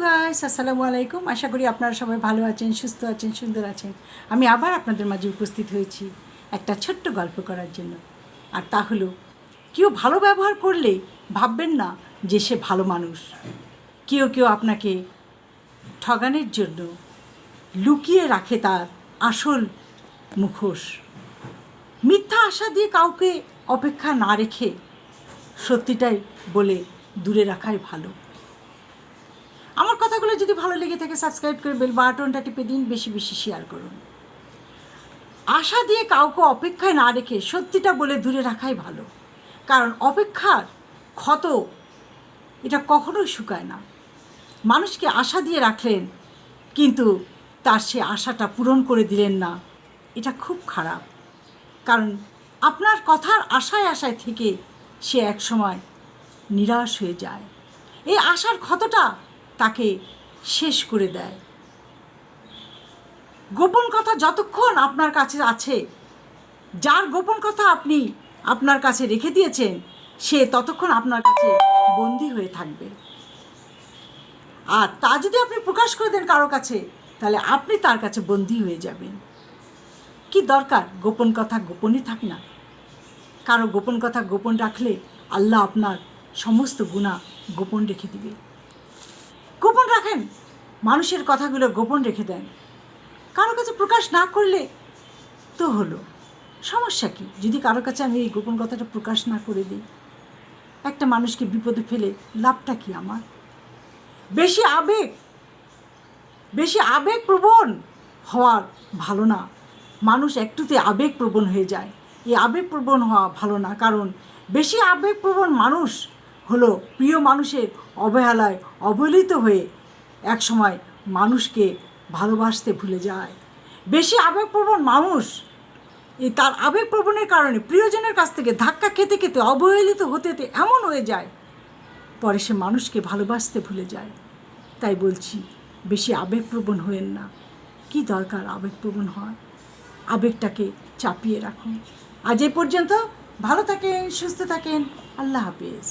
Guys, আসসালামু আলাইকুম। আশা করি আপনারা সবাই ভালো আছেন, সুস্থ আছেন, সুন্দর আছেন। আমি আবার আপনাদের মাঝে উপস্থিত হয়েছি একটা ছোট্ট গল্প করার জন্য। আর তা হলো, কেউ ভালো ব্যবহার করলে ভাববেন না যে সে ভালো মানুষ। কেউ কেউ আপনাকে ঠগানোর জন্য লুকিয়ে রাখে তার আসল মুখোশ। মিথ্যা আশা দিয়ে কাউকে অপেক্ষা না রেখে সত্যিটাই বলে দূরে রাখাই ভালো। আমার কথাগুলো যদি ভালো লেগে থাকে সাবস্ক্রাইব করে বেল বাটনটা টিপে দিন, বেশি বেশি শেয়ার করুন। আশা দিয়ে কাউকে অপেক্ষায় না রেখে সত্যিটা বলে দূরে রাখাই ভালো, কারণ অপেক্ষার ক্ষত এটা কখনোই শুকায় না। মানুষকে আশা দিয়ে রাখলেন কিন্তু তার সে আশাটা পূরণ করে দিলেন না, এটা খুব খারাপ। কারণ আপনার কথার আশায় আশায় থেকে সে একসময় নিরাশ হয়ে যায়। এই আশার ক্ষতটা তাকে শেষ করে দেয়। গোপন কথা যতক্ষণ আপনার কাছে আছে, যার গোপন কথা আপনি আপনার কাছে রেখে দিয়েছেন, সে ততক্ষণ আপনার কাছে বন্দী হয়ে থাকবে। আর তা যদি আপনি প্রকাশ করে দেন কারো কাছে, তাহলে আপনি তার কাছে বন্দী হয়ে যাবেন। কি দরকার গোপন কথা গোপনই থাক না? কারো গোপন কথা গোপন রাখলে আল্লাহ আপনার সমস্ত গুনাহ গোপন রেখে দিবে। গোপন রাখেন, মানুষের কথাগুলো গোপন রেখে দেন, কারো কাছে প্রকাশ না করলে তো হলো। সমস্যা কি যদি কারো কাছে আমি এই গোপন কথাটা প্রকাশ না করে দিই? একটা মানুষকে বিপদে ফেলে লাভটা কি আমার? বেশি আবেগপ্রবণ হওয়ার ভালো না। মানুষ একটুতে আবেগপ্রবণ হয়ে যায়। এই আবেগপ্রবণ হওয়া ভালো না, কারণ বেশি আবেগপ্রবণ মানুষ হলো প্রিয় মানুষের অবহেলায় অবহেলিত হয়ে একসময় মানুষকে ভালোবাসতে ভুলে যায়। বেশি আবেগপ্রবণ মানুষ তার আবেগপ্রবণের কারণে প্রিয়জনের কাছ থেকে ধাক্কা খেতে খেতে অবহেলিত হতে হতে এমন হয়ে যায়, পরে সে মানুষকে ভালোবাসতে ভুলে যায়। তাই বলছি, বেশি আবেগপ্রবণ হয়েন না। কি দরকার আবেগপ্রবণ হয়? আবেগটাকে চাপিয়ে রাখুন। আজ এ পর্যন্ত। ভালো থাকেন, সুস্থ থাকেন। আল্লাহ হাফেজ।